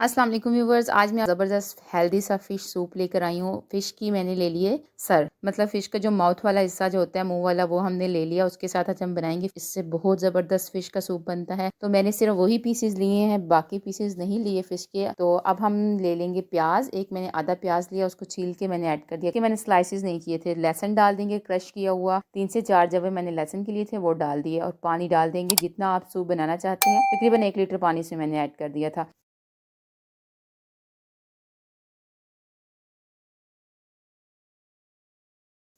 अस्सलाम वालेकुम व्यूवर्स। आज मैं ज़बरदस्त हेल्दी सा फ़िश सूप लेकर आई हूँ। फ़िश की मैंने ले लिए सर, मतलब फ़िश का जो माउथ वाला हिस्सा जो होता है, मुंह वाला, वो हमने ले लिया। उसके साथ आज हम बनाएंगे, इससे बहुत ज़बरदस्त फ़िश का सूप बनता है। तो मैंने सिर्फ वही पीसेस लिए हैं, बाकी पीसेस नहीं लिए फ़िश के। तो अब हम ले लेंगे प्याज। एक मैंने आधा प्याज लिया, उसको छील के मैंने ऐड कर दिया कि मैंने स्लाइसिस नहीं किए थे। लहसुन डाल देंगे क्रश किया हुआ, 3 से 4 जब मैंने लहसुन के लिए थे वो डाल दिए, और पानी डाल देंगे जितना आप सूप बनाना चाहते हैं। तकरीबन 1 लीटर पानी से मैंने ऐड कर दिया था।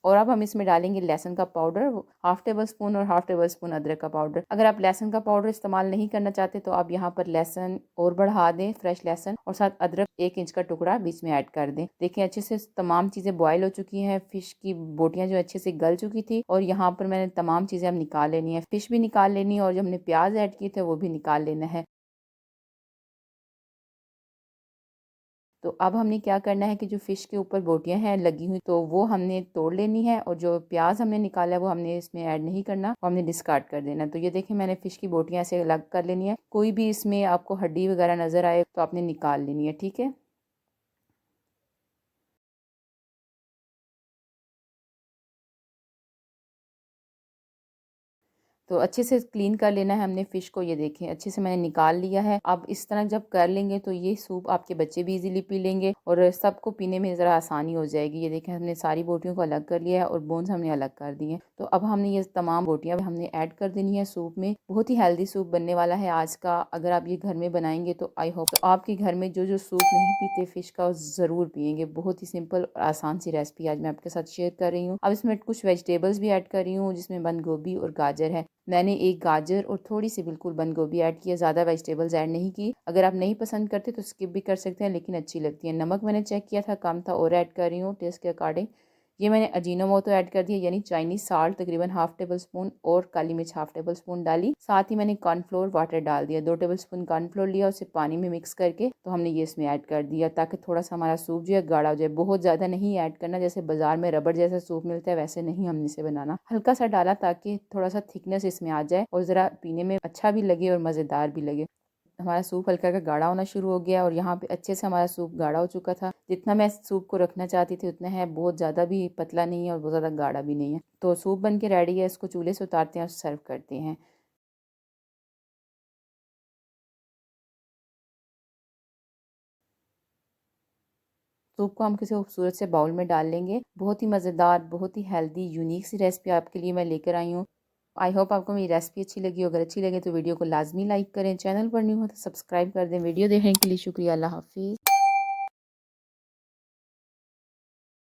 और अब हम इसमें डालेंगे लहसुन का पाउडर, हाफ टेबल स्पून, और हाफ टेबल स्पून अदरक का पाउडर। अगर आप लहसुन का पाउडर इस्तेमाल नहीं करना चाहते तो आप यहाँ पर लहसुन और बढ़ा दें, फ्रेश लहसुन, और साथ अदरक 1 इंच का टुकड़ा बीच में ऐड कर दें। देखिए अच्छे से तमाम चीज़ें बॉयल हो चुकी हैं, फिश की बोटियाँ जो अच्छे से गल चुकी थी, और यहाँ पर मैंने तमाम चीज़ें अब निकाल लेनी है। फिश भी निकाल लेनी है, और जो हमने प्याज ऐड किए थे वो भी निकाल लेना है। तो अब हमने क्या करना है कि जो फ़िश के ऊपर बोटियाँ हैं लगी हुई, तो वो हमने तोड़ लेनी है, और जो प्याज हमने निकाला है वो हमने इसमें ऐड नहीं करना, वो हमने डिस्कार्ड कर देना। तो ये देखिए मैंने फ़िश की बोटियाँ ऐसे अलग कर लेनी है। कोई भी इसमें आपको हड्डी वगैरह नज़र आए तो आपने निकाल लेनी है, ठीक है। तो अच्छे से क्लीन कर लेना है हमने फ़िश को। ये देखें अच्छे से मैंने निकाल लिया है। अब इस तरह जब कर लेंगे तो ये सूप आपके बच्चे भी इजीली पी लेंगे, और सबको पीने में ज़रा आसानी हो जाएगी। ये देखें हमने सारी बोटियों को अलग कर लिया है, और बोन्स हमने अलग कर दिए। तो अब हमने ये तमाम बोटियाँ हमने ऐड कर देनी है सूप में। बहुत ही हेल्दी सूप बनने वाला है आज का। अगर आप ये घर में बनाएंगे तो आई होप तो आपके घर में जो जो सूप नहीं पीते फ़िश का, वो ज़रूर पियेंगे। बहुत ही सिंपल और आसान सी रेसिपी आज मैं आपके साथ शेयर कर रही हूँ। अब इसमें कुछ वेजिटेबल्स भी ऐड कर रही हूँ, जिसमें बंद गोभी और गाजर है। मैंने एक गाजर और थोड़ी सी बिल्कुल बंद गोभी ऐड किया, ज़्यादा वेजिटेबल्स ऐड नहीं की। अगर आप नहीं पसंद करते तो स्किप भी कर सकते हैं, लेकिन अच्छी लगती है। नमक मैंने चेक किया था कम था, और ऐड कर रही हूँ टेस्ट के अकॉर्डिंग। ये मैंने अजीनोमोटो ऐड कर दिया, यानी चाइनीज साल्ट तकरीबन हाफ टेबल स्पून, और काली मिर्च हाफ टेबल स्पून डाली। साथ ही मैंने कॉर्नफ्लोर वाटर डाल दिया, 2 टेबल स्पून कॉर्नफ्लोर लिया, उसे पानी में मिक्स करके तो हमने ये इसमें ऐड कर दिया, ताकि थोड़ा सा हमारा सूप जो है गाढ़ा हो जाए। बहुत ज़्यादा नहीं ऐड करना, जैसे बाजार में रबड़ जैसा सूप मिलता है वैसे नहीं हमने इसे बनाना। हल्का सा डाला ताकि थोड़ा सा थिकनेस इसमें आ जाए, और ज़रा पीने में अच्छा भी लगे और मज़ेदार भी लगे। हमारा सूप हल्का हल्का गाढ़ा होना शुरू हो गया, और यहाँ पे अच्छे से हमारा सूप गाढ़ा हो चुका था। जितना मैं सूप को रखना चाहती थी उतना है, बहुत ज़्यादा भी पतला नहीं है और बहुत ज़्यादा गाढ़ा भी नहीं है। तो सूप बन के रेडी है, इसको चूल्हे से उतारते हैं और सर्व करते हैं। सूप को हम किसी खूबसूरत से बाउल में डाल लेंगे। बहुत ही मज़ेदार, बहुत ही हेल्दी, यूनिक सी रेसिपी आपके लिए मैं लेकर आई हूँ। आई होप आपको मेरी रेसिपी अच्छी लगी। अगर अच्छी लगे तो वीडियो को लाजमी लाइक करें, चैनल पर न्यू हो तो सब्सक्राइब कर दें। वीडियो देखने के लिए शुक्रिया। अल्लाह हाफिज़।